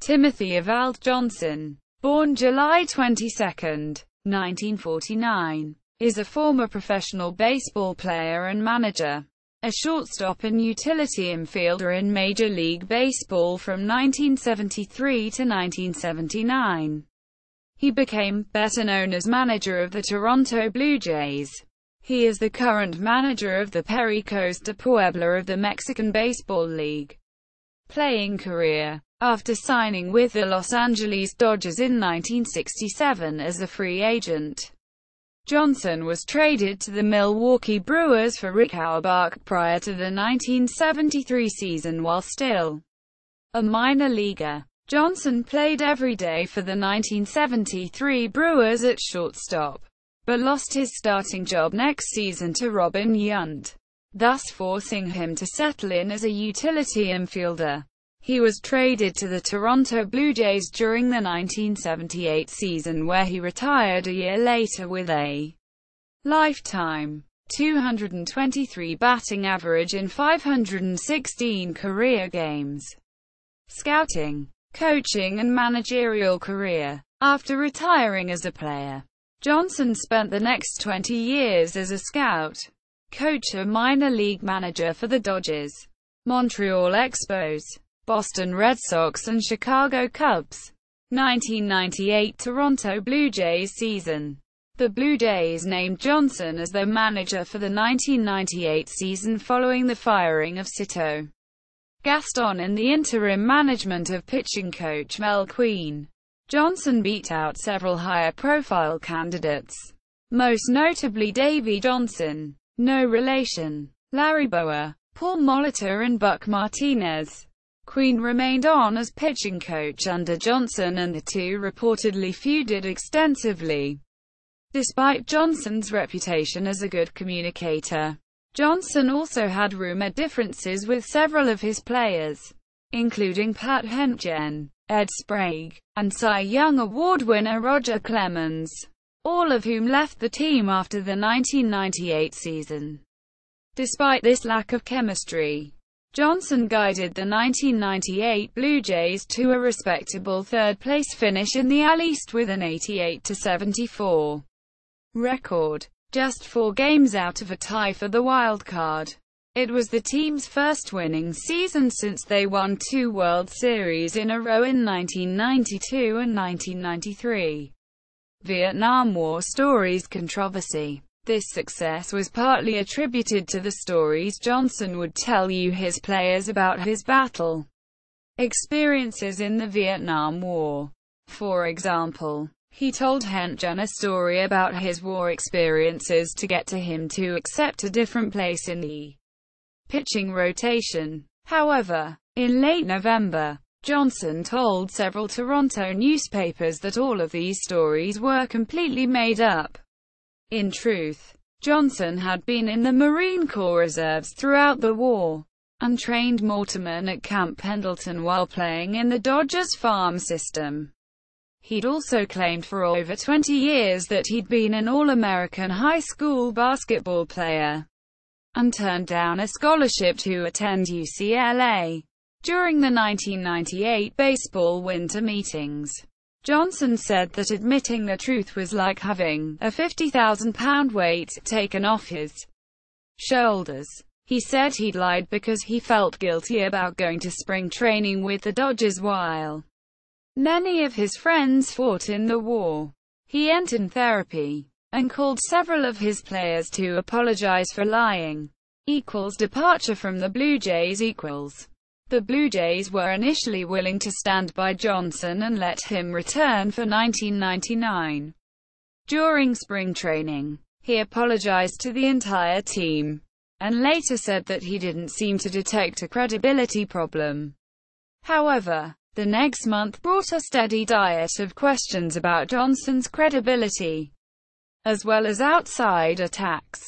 Timothy Evald Johnson, born July 22, 1949, is a former professional baseball player and manager, a shortstop and utility infielder in Major League Baseball from 1973 to 1979. He became better known as manager of the Toronto Blue Jays. He is the current manager of the Pericos de Puebla of the Mexican Baseball League. Playing career. After signing with the Los Angeles Dodgers in 1967 as a free agent, Johnson was traded to the Milwaukee Brewers for Rick Auerbach prior to the 1973 season. While still a minor leaguer, Johnson played every day for the 1973 Brewers at shortstop, but lost his starting job next season to Robin Yount, thus forcing him to settle in as a utility infielder. He was traded to the Toronto Blue Jays during the 1978 season, where he retired a year later with a lifetime .223 batting average in 516 career games. Scouting, coaching and managerial career. After retiring as a player, Johnson spent the next 20 years as a scout, coach and minor league manager for the Dodgers, Montreal Expos, Boston Red Sox and Chicago Cubs. 1998 Toronto Blue Jays season. The Blue Jays named Johnson as their manager for the 1998 season following the firing of Cito Gaston and the interim management of pitching coach Mel Queen. Johnson beat out several higher-profile candidates, most notably Davey Johnson, no relation, Larry Bowa, Paul Molitor and Buck Martinez. Queen remained on as pitching coach under Johnson, and the two reportedly feuded extensively. Despite Johnson's reputation as a good communicator, Johnson also had rumored differences with several of his players, including Pat Hentgen, Ed Sprague, and Cy Young Award winner Roger Clemens, all of whom left the team after the 1998 season. Despite this lack of chemistry, Johnson guided the 1998 Blue Jays to a respectable third-place finish in the AL East with an 88-74 record, just 4 games out of a tie for the wild card. It was the team's first winning season since they won 2 World Series in a row in 1992 and 1993. Vietnam War stories controversy. This success was partly attributed to the stories Johnson would tell his players about his battle experiences in the Vietnam War. For example, he told Hentgen a story about his war experiences to get to him to accept a different place in the pitching rotation. However, in late November, Johnson told several Toronto newspapers that all of these stories were completely made up. In truth, Johnson had been in the Marine Corps Reserves throughout the war, and trained Mortimer at Camp Pendleton while playing in the Dodgers farm system. He'd also claimed for over 20 years that he'd been an All-American high school basketball player, and turned down a scholarship to attend UCLA. During the 1998 baseball winter meetings, Johnson said that admitting the truth was like having a 50,000-pound weight taken off his shoulders. He said he'd lied because he felt guilty about going to spring training with the Dodgers while many of his friends fought in the war. He entered therapy, and called several of his players to apologize for lying. Departure from the Blue Jays. The Blue Jays were initially willing to stand by Johnson and let him return for 1999. During spring training, he apologized to the entire team, and later said that he didn't seem to detect a credibility problem. However, the next month brought a steady diet of questions about Johnson's credibility, as well as outside attacks.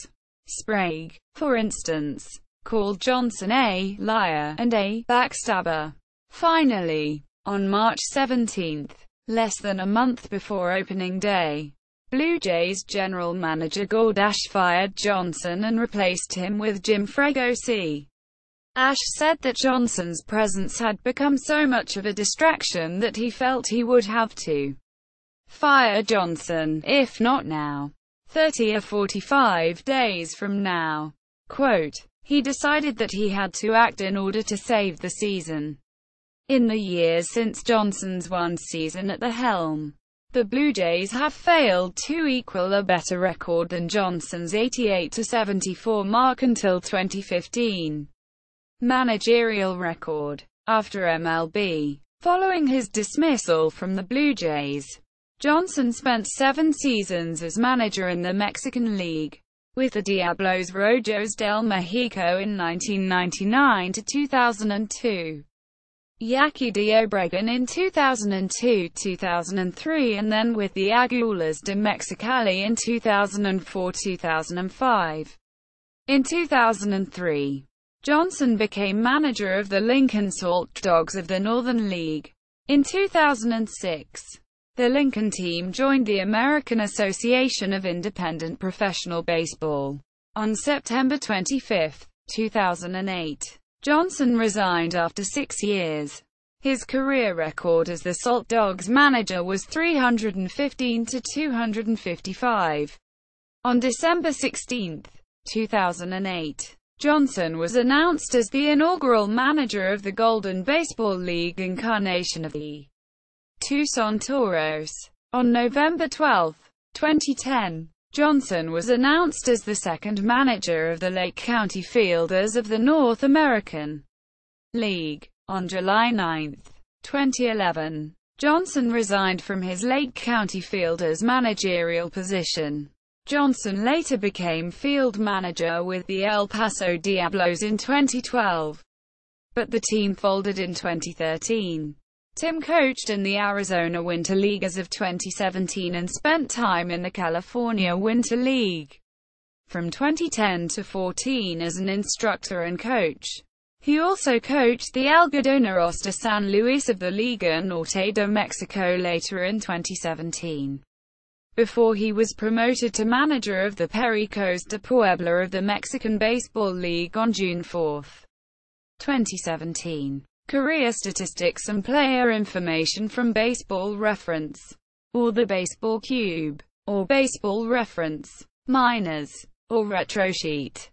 Sprague, for instance, called Johnson a liar and a backstabber. Finally, on March 17, less than a month before opening day, Blue Jays general manager Gordash fired Johnson and replaced him with Jim Fregosi. Ash said that Johnson's presence had become so much of a distraction that he felt he would have to fire Johnson, if not now, 30 or 45 days from now. Quote, he decided that he had to act in order to save the season. In the years since Johnson's one season at the helm, the Blue Jays have failed to equal a better record than Johnson's 88-74 mark until 2015 managerial record. After MLB, following his dismissal from the Blue Jays, Johnson spent 7 seasons as manager in the Mexican League, with the Diablos Rojos del Mexico in 1999 to 2002. Yaqui de Obregon in 2002-2003 and then with the Aguilas de Mexicali in 2004-2005. In 2003, Johnson became manager of the Lincoln Salt Dogs of the Northern League. In 2006, the Lincoln team joined the American Association of Independent Professional Baseball. On September 25, 2008, Johnson resigned after 6 years. His career record as the Salt Dogs manager was 315-255. On December 16, 2008, Johnson was announced as the inaugural manager of the Golden Baseball League incarnation of the Tucson Toros. On November 12, 2010, Johnson was announced as the second manager of the Lake County Fielders of the North American League. On July 9, 2011, Johnson resigned from his Lake County Fielders managerial position. Johnson later became field manager with the El Paso Diablos in 2012, but the team folded in 2013. Tim coached in the Arizona Winter League as of 2017 and spent time in the California Winter League from 2010 to 14 as an instructor and coach. He also coached the Algodoneros de San Luis of the Liga Norte de Mexico later in 2017, before he was promoted to manager of the Pericos de Puebla of the Mexican Baseball League on June 4, 2017. Career statistics and player information from Baseball Reference, or the Baseball Cube, or Baseball Reference, Minors, or Retro Sheet.